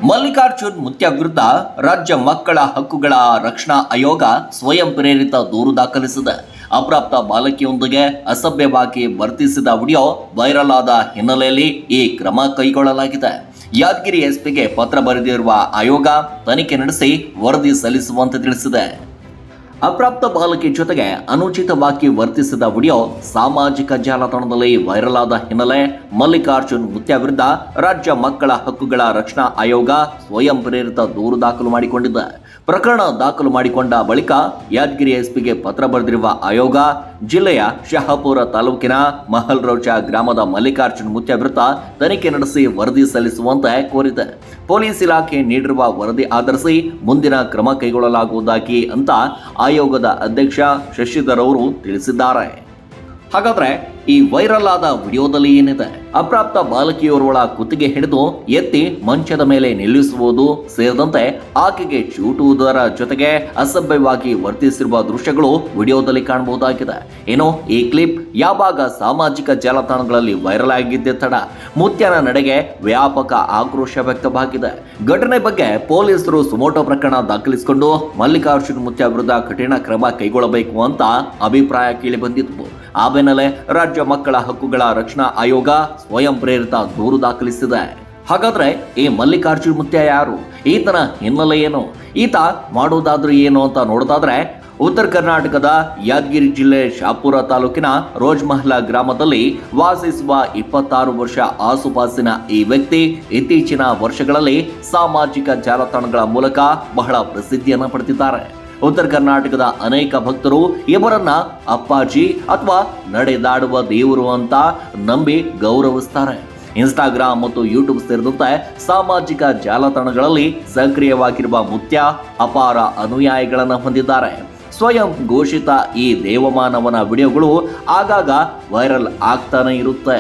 ಮಲ್ಲಿಕಾರ್ಜುನ್ ಮುತ್ಯ ವಿರುದ್ಧ ರಾಜ್ಯ ಮಕ್ಕಳ ಹಕ್ಕುಗಳ ರಕ್ಷಣಾ ಆಯೋಗ ಸ್ವಯಂ ಪ್ರೇರಿತ ದೂರು ದಾಖಲಿಸಿದೆ. ಅಪ್ರಾಪ್ತ ಬಾಲಕಿಯೊಂದಿಗೆ ಅಸಭ್ಯವಾಗಿ ವರ್ತಿಸಿದ ವಿಡಿಯೋ ವೈರಲ್ ಆದ ಹಿನ್ನೆಲೆಯಲ್ಲಿ ಈ ಕ್ರಮ ಕೈಗೊಳ್ಳಲಾಗಿದೆ. ಯಾದಗಿರಿ ಎಸ್ಪಿಗೆ ಪತ್ರ ಬರೆದಿರುವ ಆಯೋಗ ತನಿಖೆ ನಡೆಸಿ ವರದಿ ಸಲ್ಲಿಸುವಂತೆ ತಿಳಿಸಿದೆ. ಅಪ್ರಾಪ್ತ ಬಾಲಕಿ ಜೊತೆಗೆ ಅನುಚಿತವಾಗಿ ವರ್ತಿಸಿದ ವಿಡಿಯೋ ಸಾಮಾಜಿಕ ಜಾಲತಾಣದಲ್ಲಿ ವೈರಲ್ ಆದ ಹಿನ್ನೆಲೆ ಮಲ್ಲಿಕಾರ್ಜುನ್ ಮುತ್ಯ ವಿರುದ್ಧ ರಾಜ್ಯ ಮಕ್ಕಳ ಹಕ್ಕುಗಳ ರಕ್ಷಣಾ ಆಯೋಗ ಸ್ವಯಂ ಪ್ರೇರಿತ ದೂರು ದಾಖಲು ಮಾಡಿಕೊಂಡಿದೆ. ಪ್ರಕರಣ ದಾಖಲು ಮಾಡಿಕೊಂಡ ಬಳಿಕ ಯಾದಗಿರಿ ಎಸ್ಪಿಗೆ ಪತ್ರ ಬರೆದಿರುವ ಆಯೋಗ ಜಿಲ್ಲೆಯ ಶಹಾಪುರ ತಾಲೂಕಿನ ಮಹಲ್ರೋಚ ಗ್ರಾಮದ ಮಲ್ಲಿಕಾರ್ಜುನ್ ಮುತ್ಯ ವಿರುದ್ಧ ತನಿಖೆ ನಡೆಸಿ ವರದಿ ಸಲ್ಲಿಸುವಂತೆ ಕೋರಿದೆ. ಪೊಲೀಸ್ ಇಲಾಖೆ ನೀಡಿರುವ ವರದಿ ಆಧರಿಸಿ ಮುಂದಿನ ಕ್ರಮ ಕೈಗೊಳ್ಳಲಾಗುವುದಾಗಿ ಅಂತ ಆಯೋಗದ ಅಧ್ಯಕ್ಷ ಶಶಿಧರ್ ಅವರು ತಿಳಿಸಿದ್ದಾರೆ. ಹಾಗಾದ್ರೆ ಈ ವೈರಲ್ ಆದ ವಿಡಿಯೋದಲ್ಲಿ ಏನಿದೆ? ಅಪ್ರಾಪ್ತ ಬಾಲಕಿಯೋರ್ವಳ ಕುತ್ತಿಗೆ ಹಿಡಿದು ಎತ್ತಿ ಮಂಚದ ಮೇಲೆ ನಿಲ್ಲಿಸುವುದು ಸೇರಿದಂತೆ ಆಕೆಗೆ ಚೂಟುವುದರ ಜೊತೆಗೆ ಅಸಭ್ಯವಾಗಿ ವರ್ತಿಸಿರುವ ದೃಶ್ಯಗಳು ವಿಡಿಯೋದಲ್ಲಿ ಕಾಣಬಹುದಾಗಿದೆ. ಇನ್ನು ಈ ಕ್ಲಿಪ್ ಯಾವಾಗ ಸಾಮಾಜಿಕ ಜಾಲತಾಣಗಳಲ್ಲಿ ವೈರಲ್ ಆಗಿದ್ದೆ ತಡ ಮುತ್ಯನ ನಡೆಗೆ ವ್ಯಾಪಕ ಆಕ್ರೋಶ ವ್ಯಕ್ತವಾಗಿದೆ. ಘಟನೆ ಬಗ್ಗೆ ಪೊಲೀಸರು ಸುಮೋಟೋ ಪ್ರಕರಣ ದಾಖಲಿಸಿಕೊಂಡು ಮಲ್ಲಿಕಾರ್ಜುನ್ ಮುತ್ಯ ವಿರುದ್ಧ ಕಠಿಣ ಕ್ರಮ ಕೈಗೊಳ್ಳಬೇಕು ಅಂತ ಅಭಿಪ್ರಾಯ ಕೇಳಿ ಬಂದಿತ್ತು. ಆ ಬೆನ್ನಲ್ಲೇ ರಾಜ್ಯ ಮಕ್ಕಳ ಹಕ್ಕುಗಳ ರಕ್ಷಣಾ ಆಯೋಗ ಸ್ವಯಂ ಪ್ರೇರಿತ ದೂರು ದಾಖಲಿಸಿದೆ. ಹಾಗಾದ್ರೆ ಈ ಮಲ್ಲಿಕಾರ್ಜುನ್ ಮುತ್ಯ ಯಾರು? ಈತನ ಹಿನ್ನೆಲೆ ಏನು? ಈತ ಮಾಡೋದಾದ್ರೂ ಏನು ಅಂತ ನೋಡೋದಾದ್ರೆ ಉತ್ತರ ಕರ್ನಾಟಕದ ಯಾದಗಿರಿ ಜಿಲ್ಲೆ ಶಹಾಪುರ ತಾಲೂಕಿನ ರೋಜ್ಮಹಲಾ ಗ್ರಾಮದಲ್ಲಿ ವಾಸಿಸುವ 26 ವರ್ಷ ಆಸುಪಾಸಿನ ಈ ವ್ಯಕ್ತಿ ಇತ್ತೀಚಿನ ವರ್ಷಗಳಲ್ಲಿ ಸಾಮಾಜಿಕ ಜಾಲತಾಣಗಳ ಮೂಲಕ ಬಹಳ ಪ್ರಸಿದ್ಧಿಯನ್ನು ಪಡೆದಿದ್ದಾರೆ. ಉತ್ತರ ಕರ್ನಾಟಕದ ಅನೇಕ ಭಕ್ತರು ಇವರನ್ನ ಅಪ್ಪಾಜಿ ಅಥವಾ ನಡೆದಾಡುವ ದೇವರು ಅಂತ ನಂಬಿ ಗೌರವಿಸ್ತಾರೆ. ಇನ್ಸ್ಟಾಗ್ರಾಮ್ ಮತ್ತು ಯೂಟ್ಯೂಬ್ ಸೇರಿದಂತೆ ಸಾಮಾಜಿಕ ಜಾಲತಾಣಗಳಲ್ಲಿ ಸಕ್ರಿಯವಾಗಿರುವ ಮುತ್ಯ ಅಪಾರ ಅನುಯಾಯಿಗಳನ್ನು ಹೊಂದಿದ್ದಾರೆ. ಸ್ವಯಂ ಘೋಷಿತ ಈ ದೇವಮಾನವನ ವಿಡಿಯೋಗಳು ಆಗಾಗ ವೈರಲ್ ಆಗ್ತಾನೆ ಇರುತ್ತೆ.